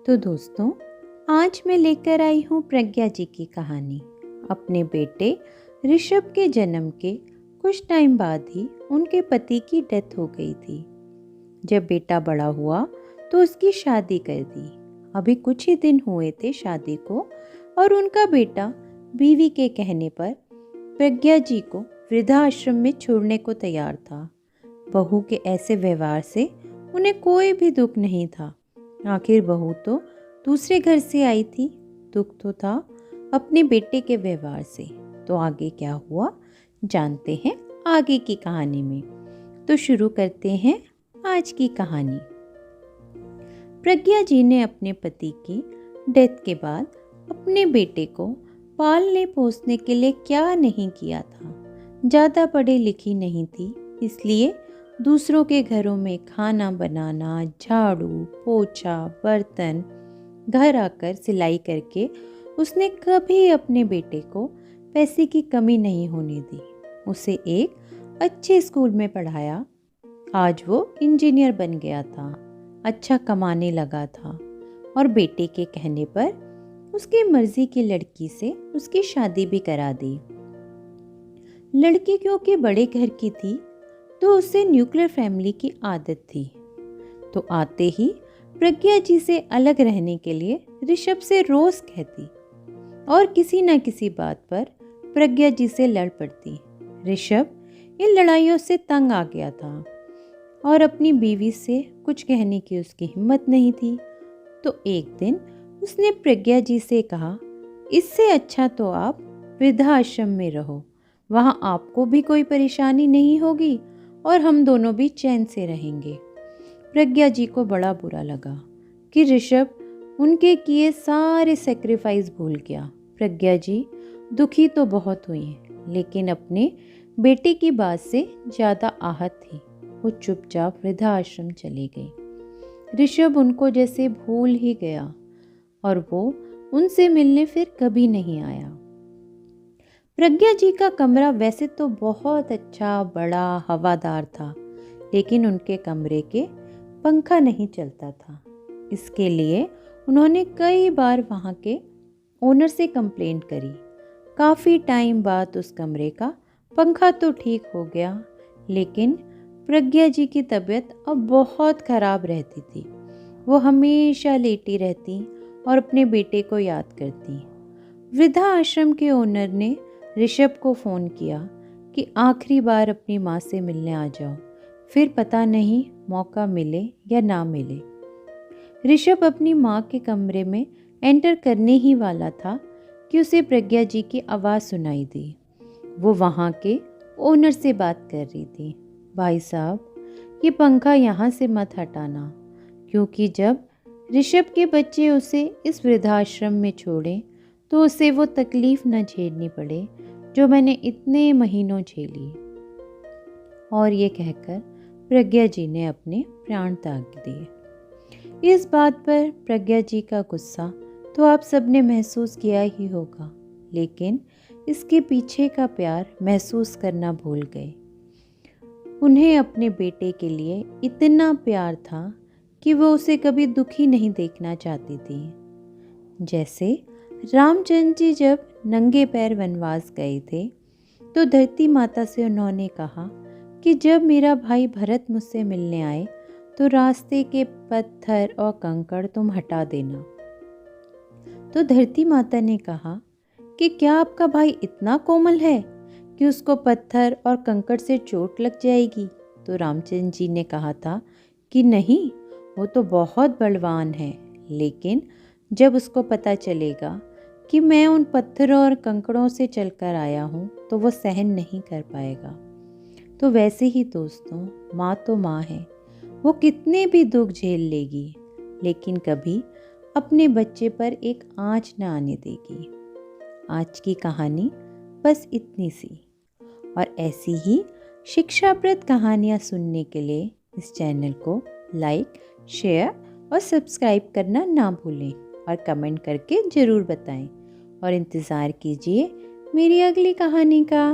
तो दोस्तों, आज मैं लेकर आई हूँ प्रज्ञा जी की कहानी। अपने बेटे ऋषभ के जन्म के कुछ टाइम बाद ही उनके पति की डेथ हो गई थी। जब बेटा बड़ा हुआ तो उसकी शादी कर दी। अभी कुछ ही दिन हुए थे शादी को और उनका बेटा बीवी के कहने पर प्रज्ञा जी को वृद्धाश्रम में छोड़ने को तैयार था। बहू के ऐसे व्यवहार से उन्हें कोई भी दुख नहीं था। आखिर बहू तो दूसरे घर से आई थी, दुख तो था अपने बेटे के व्यवहार से। तो आगे क्या हुआ जानते हैं आगे की कहानी में। तो शुरू करते हैं आज की कहानी। प्रज्ञा जी ने अपने पति की डेथ के बाद अपने बेटे को पालने पोसने के लिए क्या नहीं किया था। ज़्यादा पढ़ी लिखी नहीं थी, इसलिए दूसरों के घरों में खाना बनाना, झाड़ू पोछा, बर्तन, घर आकर सिलाई करके उसने कभी अपने बेटे को पैसे की कमी नहीं होने दी। उसे एक अच्छे स्कूल में पढ़ाया। आज वो इंजीनियर बन गया था, अच्छा कमाने लगा था और बेटे के कहने पर उसकी मर्जी की लड़की से उसकी शादी भी करा दी। लड़की क्योंकि बड़े घर की थी तो उसे न्यूक्लियर फैमिली की आदत थी। तो आते ही प्रज्ञा जी से अलग रहने के लिए ऋषभ से रोज कहती और किसी न किसी बात पर प्रज्ञा जी से लड़ पड़ती। ऋषभ इन लड़ाइयों से तंग आ गया था और अपनी बीवी से कुछ कहने की उसकी हिम्मत नहीं थी। तो एक दिन उसने प्रज्ञा जी से कहा, इससे अच्छा तो आप वृद्धाश्रम में रहो, वहाँ आपको भी कोई परेशानी नहीं होगी और हम दोनों भी चैन से रहेंगे। प्रज्ञा जी को बड़ा बुरा लगा कि ऋषभ उनके किए सारे सेक्रीफाइस भूल गया। प्रज्ञा जी दुखी तो बहुत हुई, लेकिन अपने बेटे की बात से ज़्यादा आहत थी। वो चुपचाप वृद्धाश्रम चली गई। ऋषभ उनको जैसे भूल ही गया और वो उनसे मिलने फिर कभी नहीं आया। प्रज्ञा जी का कमरा वैसे तो बहुत अच्छा, बड़ा, हवादार था, लेकिन उनके कमरे के पंखा नहीं चलता था। इसके लिए उन्होंने कई बार वहाँ के ओनर से कंप्लेंट करी। काफ़ी टाइम बाद उस कमरे का पंखा तो ठीक हो गया, लेकिन प्रज्ञा जी की तबीयत अब बहुत ख़राब रहती थी। वो हमेशा लेटी रहती और अपने बेटे को याद करती। वृद्धाश्रम के ओनर ने ऋषभ को फ़ोन किया कि आखिरी बार अपनी माँ से मिलने आ जाओ, फिर पता नहीं मौका मिले या ना मिले। ऋषभ अपनी माँ के कमरे में एंटर करने ही वाला था कि उसे प्रज्ञा जी की आवाज़ सुनाई दी। वो वहाँ के ओनर से बात कर रही थी, भाई साहब ये पंखा यहाँ से मत हटाना, क्योंकि जब ऋषभ के बच्चे उसे इस वृद्धाश्रम में छोड़ें तो उसे वो तकलीफ़ न झेलनी पड़े जो मैंने इतने महीनों झेली। और ये कहकर प्रज्ञा जी ने अपने प्राण त्याग दिए। इस बात पर प्रज्ञा जी का गुस्सा तो आप सबने महसूस किया ही होगा, लेकिन इसके पीछे का प्यार महसूस करना भूल गए। उन्हें अपने बेटे के लिए इतना प्यार था कि वो उसे कभी दुखी नहीं देखना चाहती थी। जैसे रामचंद्र जी जब नंगे पैर वनवास गए थे तो धरती माता से उन्होंने कहा कि जब मेरा भाई भरत मुझसे मिलने आए तो रास्ते के पत्थर और कंकड़ तुम हटा देना। तो धरती माता ने कहा कि क्या आपका भाई इतना कोमल है कि उसको पत्थर और कंकड़ से चोट लग जाएगी? तो रामचंद्र जी ने कहा था कि नहीं, वो तो बहुत बलवान है, लेकिन जब उसको पता चलेगा कि मैं उन पत्थरों और कंकड़ों से चलकर आया हूँ तो वो सहन नहीं कर पाएगा। तो वैसे ही दोस्तों, माँ तो माँ है, वो कितने भी दुख झेल लेगी, लेकिन कभी अपने बच्चे पर एक आँच न आने देगी। आज की कहानी बस इतनी सी, और ऐसी ही शिक्षाप्रद कहानियाँ सुनने के लिए इस चैनल को लाइक, शेयर और सब्सक्राइब करना ना भूलें और कमेंट करके ज़रूर बताएं और इंतज़ार कीजिए मेरी अगली कहानी का।